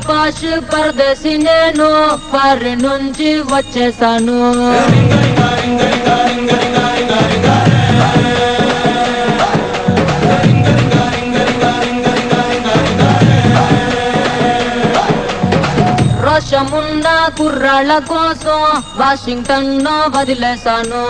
పాష్ పరదేశి నేను పరి నుంచి వచ్చేసాను. రోషమున్న కుర్రాళ్ళ కోసం వాషింగ్టన్ వదిలేశాను.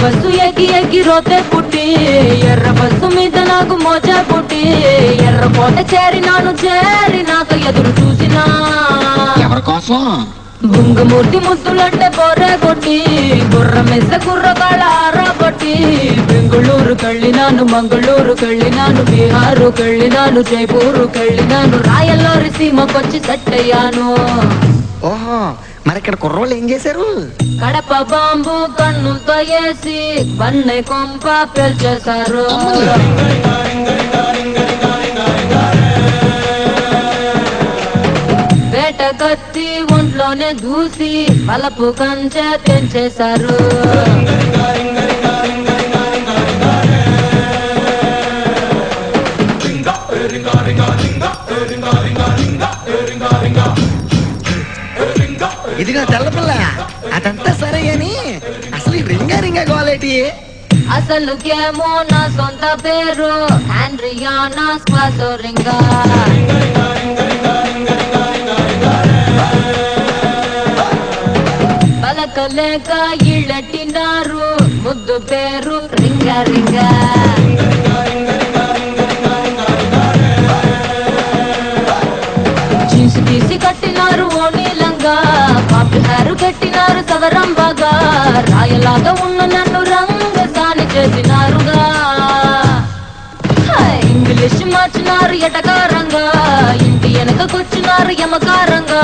బస్సు ఎగి రోతే పుట్టి ఎర్ర బస్సు మీద నాకు మోజా పుట్టి ఎర్రకోట చేరినాక ఎదురు చూసినా ఎవరి కోసం? బుంగమూర్తి ముద్దులంటే బొర్రె కొట్టి బుర్ర మెస్స కుర్రగాళ్ళ ఆరబట్టి బెంగుళూరు కెళ్ళినాను, మంగళూరు కెళ్ళినాను, బీహారు కెళ్ళినాను, జైపూరు కెళ్ళినాను, రాయల్లోరి సీమకొచ్చి సెట్ అయ్యాను. ఓహో, మరి ఇక్కడ కుర్రోళ్ళు ఏం చేశారు? కడప బాంబు కన్నులతో వేసి బన్నె కొంప పేల్చేశారు. వేట కత్తి ఒంట్లోనే దూసి బలపు కంచె తెంచేశారు. ఇదిగా తెల్లపిల్ల, అదంతా సరే అని అసలు రింగా గోలేటి? అసలుకేమో నా సొంత పేరు ఆండ్రియానా స్పాసోరింగా. పలకలేక ఇళ్ళెట్టినారు, ముద్దు పేరు రింగా. జీన్స్ తీసి కట్టినారు ఓనీలంగా, కాపీ హెయిర్ కట్టినారు సవరంబాగా, రాయలాగా ఉన్న నన్ను రంగసాని చేసినారుగా. ఇంగ్లీష్ మార్చినారు ఎటకారంగా, ఇంటి వెనకకొచ్చినారు యమకారంగా,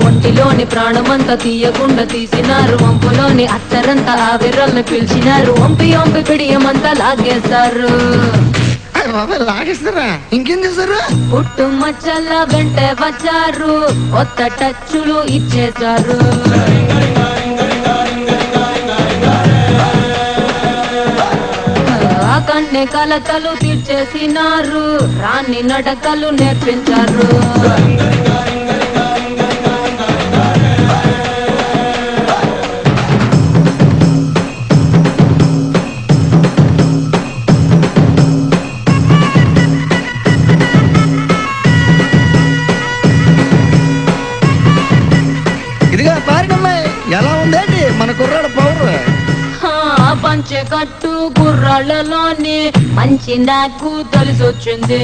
ఒంటిలోని ప్రాణమంతా తీయకుండా తీసినారు, వంపులోని అత్తరంతా ఆవిరల్ని పిలిచినారు, వంపి పిడియమంతా లాగేశారు. లాగేస్తారా? ఇంకేం చేశారు? పుట్టు మచ్చల వెంటే వచ్చారు, కొత్త టచ్చులు ఇచ్చేశారు. ఆ కన్నె కలతలు తీర్చేసినారు, రాణి నడకలు నేర్పించారు. ఎలా ఉందండి మన కుర్రాడు పవర్? పంచె కట్టు కుర్రాళ్ళలోని మంచి నాకు తెలిసొచ్చింది.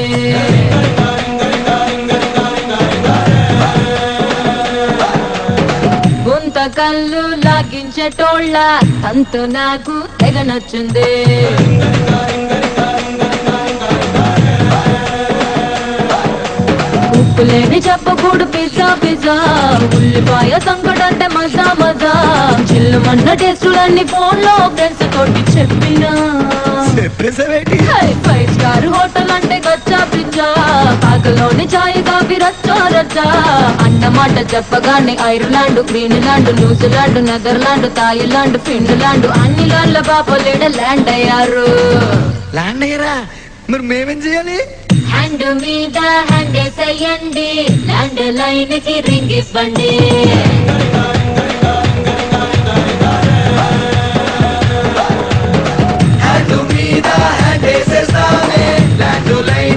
గుంత కళ్ళు లాగించేటోళ్ళ తంతు నాకు తెగ నచ్చింది. ఉప్పులేని చెప్పకూడు పిజ్జా, ఉల్లిపాయ సంకటంటే మజా, చిల్లుమన్న టేస్టులన్నీ ఫోన్ లో ఫ్రెండ్స్ తోటి చెప్పినా. 5 స్టార్ హోటల్ అంటే గచ్చా పిజ్జా, పాకలోని చాయ్ కాఫీ రచ్చా, అన్నమాట చెప్పగానే Ireland, Greenland, New Zealand, Netherland, Thailand, Finland అన్ని లాండ్ల బాపలేడ ల్యాండ్ అయ్యారు. ల్యాండ్ అయ్యారా? మరి మేమేం చేయాలి? హ్యాండ్ మీద హ్యాండ్ వేసేయండి, ల్యాండ్ లైన్ కి రింగ్ ఇవ్వండి. హ్యాండ్ మీద హ్యాండ్ వేసేస్తానే, ల్యాండ్ లైన్